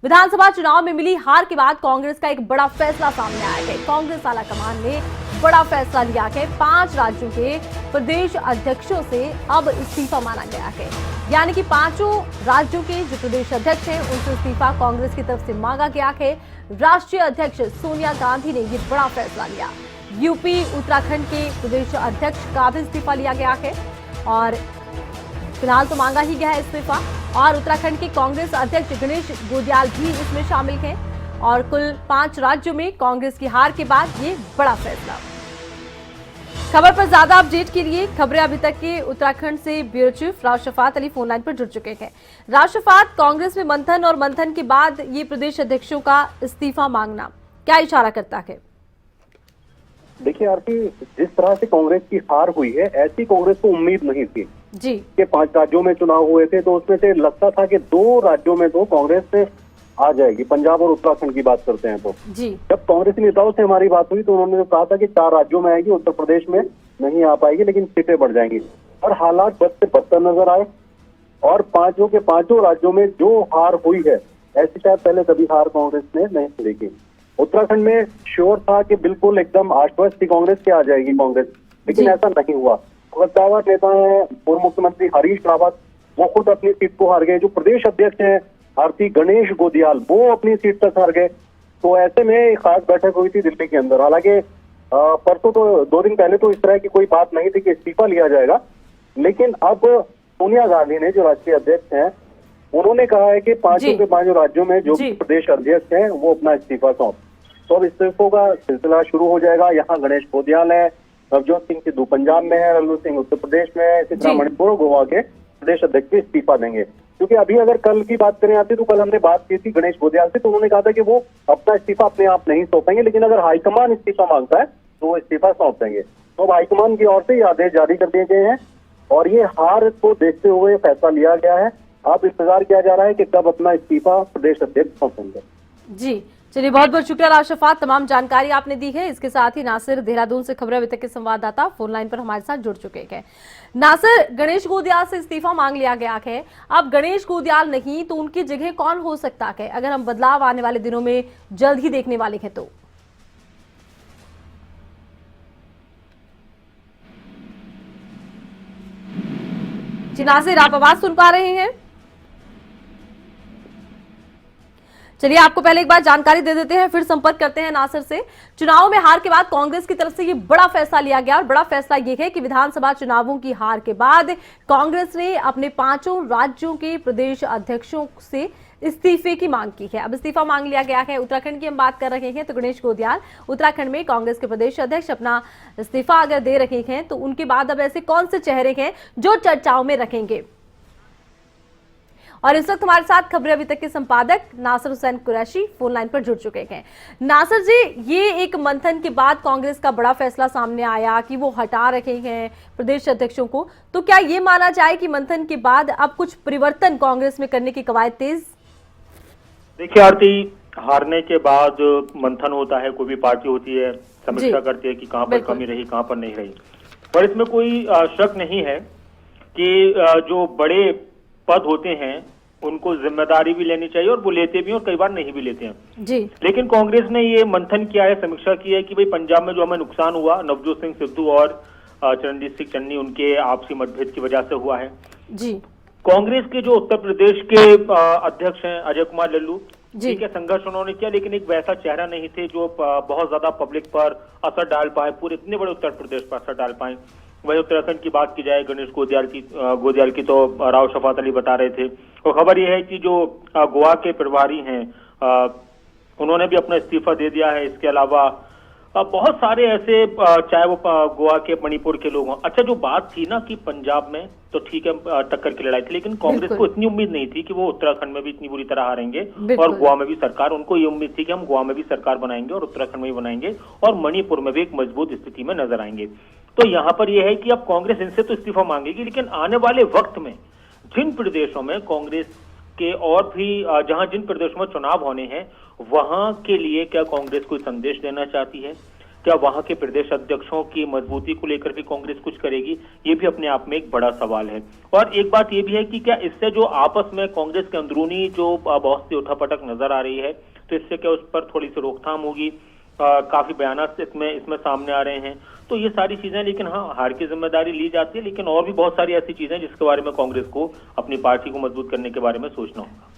विधानसभा चुनाव में मिली हार के बाद कांग्रेस का एक बड़ा फैसला सामने आया है। कांग्रेस आलाकमान ने बड़ा फैसला लिया है। 5 राज्यों के प्रदेश अध्यक्षों से अब इस्तीफा मांगा गया है। यानी कि 5 राज्यों के जो प्रदेश अध्यक्ष हैं उनसे इस्तीफा कांग्रेस की तरफ से मांगा गया है। राष्ट्रीय अध्यक्ष सोनिया गांधी ने ये बड़ा फैसला लिया। यूपी उत्तराखंड के प्रदेश अध्यक्ष का भी इस्तीफा लिया गया है और फिलहाल तो मांगा ही गया है इस्तीफा। और उत्तराखंड के कांग्रेस अध्यक्ष गणेश गोदियाल भी इसमें शामिल हैं। और कुल 5 राज्यों में कांग्रेस की हार के बाद ये बड़ा फैसला। खबर पर ज्यादा अपडेट के लिए खबरें अभी तक के उत्तराखंड से bureau chief Rao Shafat Ali phone line पर जुड़ चुके हैं। राव शफात, कांग्रेस में मंथन और मंथन के बाद ये प्रदेश अध्यक्षों का इस्तीफा मांगना क्या इशारा करता है? देखिए आरती, जिस तरह से कांग्रेस की हार हुई है ऐसी कांग्रेस को उम्मीद नहीं थी जी कि 5 राज्यों में चुनाव हुए थे तो उसमें से लगता था कि 2 राज्यों में तो कांग्रेस से आ जाएगी। पंजाब और उत्तराखंड की बात करते हैं तो जी जब कांग्रेसी नेताओं से हमारी बात हुई तो उन्होंने कहा था कि 4 राज्यों में आएगी, उत्तर प्रदेश में नहीं आ पाएगी, लेकिन सीटें बढ़ जाएंगी। और हालात बद से बदतर नजर आए और 5 के 5 राज्यों में जो हार हुई है ऐसी शायद पहले कभी हार कांग्रेस ने नहीं देखी। उत्तराखंड में श्योर था कि बिल्कुल एकदम आश्वस्त थी कांग्रेस की आ जाएगी कांग्रेस, लेकिन ऐसा नहीं हुआ। सत्तावार नेता है पूर्व मुख्यमंत्री हरीश रावत, वो खुद अपनी सीट को हार गए। जो प्रदेश अध्यक्ष हैं आरती गणेश गोदियाल, वो अपनी सीट तक हार गए। तो ऐसे में एक खास बैठक हुई थी दिल्ली के अंदर। हालांकि परसों तो 2 दिन पहले तो इस तरह की कोई बात नहीं थी कि इस्तीफा लिया जाएगा, लेकिन अब सोनिया गांधी ने जो राष्ट्रीय अध्यक्ष हैं उन्होंने कहा है कि 5 के 5 राज्यों में जो प्रदेश अध्यक्ष हैं वो अपना इस्तीफा सौंप। तो अब इस्तीफों का सिलसिला शुरू हो जाएगा। यहाँ गणेश गोदियाल है, नवजोत सिंह सिद्धू पंजाब में है, लल्लू सिंह उत्तर प्रदेश में है, इसी तरह मणिपुर और गोवा के प्रदेश अध्यक्ष भी इस्तीफा देंगे। क्योंकि अभी अगर कल की बात करें आती तो कल हमने बात की थी गणेश गोदियाल से, तो उन्होंने कहा था कि वो अपना इस्तीफा अपने आप नहीं सौंपेंगे, लेकिन अगर हाईकमान इस्तीफा मांगता है तो वो इस्तीफा सौंप देंगे। तो अब हाईकमान की ओर से ये आदेश जारी कर दिए गए हैं और ये हार को देखते हुए फैसला लिया गया है। अब इंतजार किया जा रहा है कि कब अपना इस्तीफा प्रदेश अध्यक्ष सौंपेंगे। जी चलिए, बहुत बहुत शुक्रिया राव शफात, तमाम जानकारी आपने दी है। इसके साथ ही नासिर देहरादून से खबरें अभी तक के संवाददाता फोन लाइन पर हमारे साथ जुड़ चुके हैं। नासिर, गणेश गोदियाल से इस्तीफा मांग लिया गया है। अब गणेश गोदियाल नहीं तो उनकी जगह कौन हो सकता है, अगर हम बदलाव आने वाले दिनों में जल्द ही देखने वाले हैं तो? जी नासिर, आप आवाज सुन पा रहे हैं? चलिए, आपको पहले एक बार जानकारी दे देते हैं, फिर संपर्क करते हैं नासिर से। चुनाव में हार के बाद कांग्रेस की तरफ से ये बड़ा फैसला लिया गया और बड़ा फैसला ये है कि विधानसभा चुनावों की हार के बाद कांग्रेस ने अपने 5 राज्यों के प्रदेश अध्यक्षों से इस्तीफे की मांग की है। अब इस्तीफा मांग लिया गया है। उत्तराखंड की हम बात कर रहे हैं तो गणेश गोदियाल उत्तराखंड में कांग्रेस के प्रदेश अध्यक्ष अपना इस्तीफा अगर दे रहे हैं तो उनके बाद अब ऐसे कौन से चेहरे हैं जो चर्चाओं में रखेंगे? और इस वक्त हमारे साथ खबरें अभी तक के संपादक नासिर हुसैन कुरैशी फोन लाइन पर जुड़ चुके हैं। नासिर जी, ये एक मंथन के बाद कांग्रेस का बड़ा फैसला सामने आया कि वो हटा रहे हैं प्रदेश अध्यक्षों को, तो क्या ये माना जाए कि मंथन के बाद अब कुछ परिवर्तन कांग्रेस में करने की कवायद तेज? देखिए आरती, हारने के बाद मंथन होता है, कोई भी पार्टी होती है, समीक्षा करती है कि कहां पर कमी रही कहां पर नहीं रही। पर इसमें कोई शक नहीं है कि जो बड़े पद होते हैं उनको जिम्मेदारी भी लेनी चाहिए और वो लेते भी हैं और कई बार नहीं भी लेते हैं जी। लेकिन कांग्रेस ने ये मंथन किया है, समीक्षा की है कि भाई पंजाब में जो हमें नुकसान हुआ नवजोत सिंह सिद्धू और चरणजीत सिंह चन्नी उनके आपसी मतभेद की वजह से हुआ है जी। कांग्रेस के जो उत्तर प्रदेश के अध्यक्ष हैं अजय कुमार लल्लू, ठीक है, संघर्ष उन्होंने किया, लेकिन एक वैसा चेहरा नहीं थे जो बहुत ज्यादा पब्लिक पर असर डाल पाए, पूरे इतने बड़े उत्तर प्रदेश पर असर डाल पाए। वही उत्तराखंड की बात की जाए, गणेश गोदियाल की तो राव शफात अली बता रहे थे। और खबर यह है कि जो गोवा के प्रभारी हैं उन्होंने भी अपना इस्तीफा दे दिया है। इसके अलावा बहुत सारे ऐसे, चाहे वो गोवा के मणिपुर के लोग हों। अच्छा, जो बात थी ना कि पंजाब में तो ठीक है टक्कर की लड़ाई थी, लेकिन कांग्रेस को इतनी उम्मीद नहीं थी कि वो उत्तराखंड में भी इतनी बुरी तरह हारेंगे और गोवा में भी सरकार, उनको ये उम्मीद थी कि हम गोवा में भी सरकार बनाएंगे और उत्तराखंड में भी बनाएंगे और मणिपुर में भी एक मजबूत स्थिति में नजर आएंगे। तो यहाँ पर यह है कि अब कांग्रेस इनसे तो इस्तीफा मांगेगी, लेकिन आने वाले वक्त में जिन प्रदेशों में कांग्रेस के और भी जिन प्रदेशों में चुनाव होने हैं वहां के लिए क्या कांग्रेस कोई संदेश देना चाहती है, क्या वहां के प्रदेश अध्यक्षों की मजबूती को लेकर भी कांग्रेस कुछ करेगी, ये भी अपने आप में एक बड़ा सवाल है। और एक बात ये भी है कि क्या इससे जो आपस में कांग्रेस के अंदरूनी जो बहुत सी उठापटक नजर आ रही है, तो इससे क्या उस पर थोड़ी सी रोकथाम होगी। काफी बयानात इसमें सामने आ रहे हैं, तो ये सारी चीजें, लेकिन हाँ, हार की जिम्मेदारी ली जाती है, लेकिन और भी बहुत सारी ऐसी चीजें जिसके बारे में कांग्रेस को अपनी पार्टी को मजबूत करने के बारे में सोचना होगा।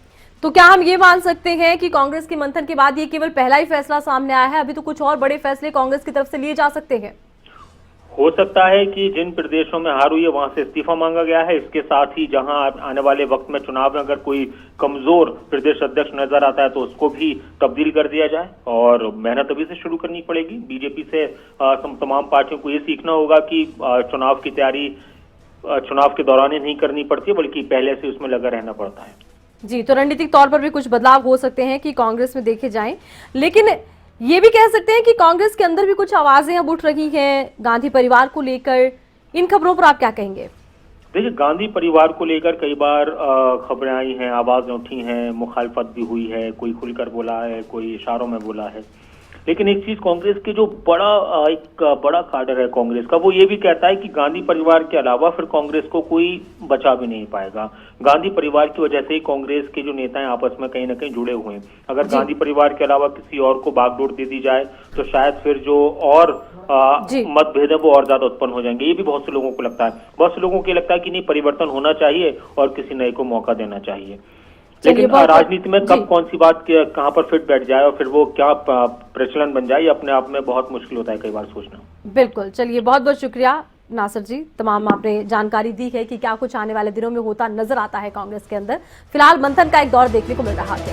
तो क्या हम ये मान सकते हैं कि कांग्रेस के मंथन के बाद ये केवल पहला ही फैसला सामने आया है, अभी तो कुछ और बड़े फैसले कांग्रेस की तरफ से लिए जा सकते हैं? हो सकता है कि जिन प्रदेशों में हार हुई है वहां से इस्तीफा मांगा गया है। इसके साथ ही जहां आने वाले वक्त में चुनाव में अगर कोई कमजोर प्रदेश अध्यक्ष नजर आता है तो उसको भी तब्दील कर दिया जाए, और मेहनत अभी से शुरू करनी पड़ेगी। बीजेपी से तमाम पार्टियों को ये सीखना होगा कि चुनाव की तैयारी चुनाव के दौरान ही नहीं करनी पड़ती है, बल्कि पहले से उसमें लगा रहना पड़ता है। जी, तो रणनीतिक तौर पर भी कुछ बदलाव हो सकते हैं कि कांग्रेस में देखे जाएं, लेकिन ये भी कह सकते हैं कि कांग्रेस के अंदर भी कुछ आवाजें अब उठ रही हैं गांधी परिवार को लेकर। इन खबरों पर आप क्या कहेंगे? देखिए, गांधी परिवार को लेकर कई बार खबरें आई हैं, आवाजें उठी हैं, मुखालफत भी हुई है, कोई खुलकर बोला है, कोई इशारों में बोला है। लेकिन एक चीज कांग्रेस की जो एक बड़ा काडर है कांग्रेस का, वो ये भी कहता है कि गांधी परिवार के अलावा फिर कांग्रेस को कोई बचा भी नहीं पाएगा। गांधी परिवार की वजह से ही कांग्रेस के जो नेता हैं आपस में कहीं ना कहीं जुड़े हुए हैं। अगर गांधी परिवार के अलावा किसी और को बागडोर दे दी जाए तो शायद फिर जो और मतभेद है वो और ज्यादा उत्पन्न हो जाएंगे। ये भी बहुत से लोगों को लगता है। बहुत से लोगों को लगता है कि नहीं, परिवर्तन होना चाहिए और किसी नए को मौका देना चाहिए। लेकिन राजनीति में कब कौन सी बात कहां पर फिट बैठ जाए और फिर वो क्या प्रचलन बन जाए, अपने आप में बहुत मुश्किल होता है कई बार सोचना। बिल्कुल, चलिए बहुत बहुत शुक्रिया नासिर जी, तमाम आपने जानकारी दी है कि क्या कुछ आने वाले दिनों में होता नजर आता है कांग्रेस के अंदर। फिलहाल मंथन का एक दौर देखने को मिल रहा है।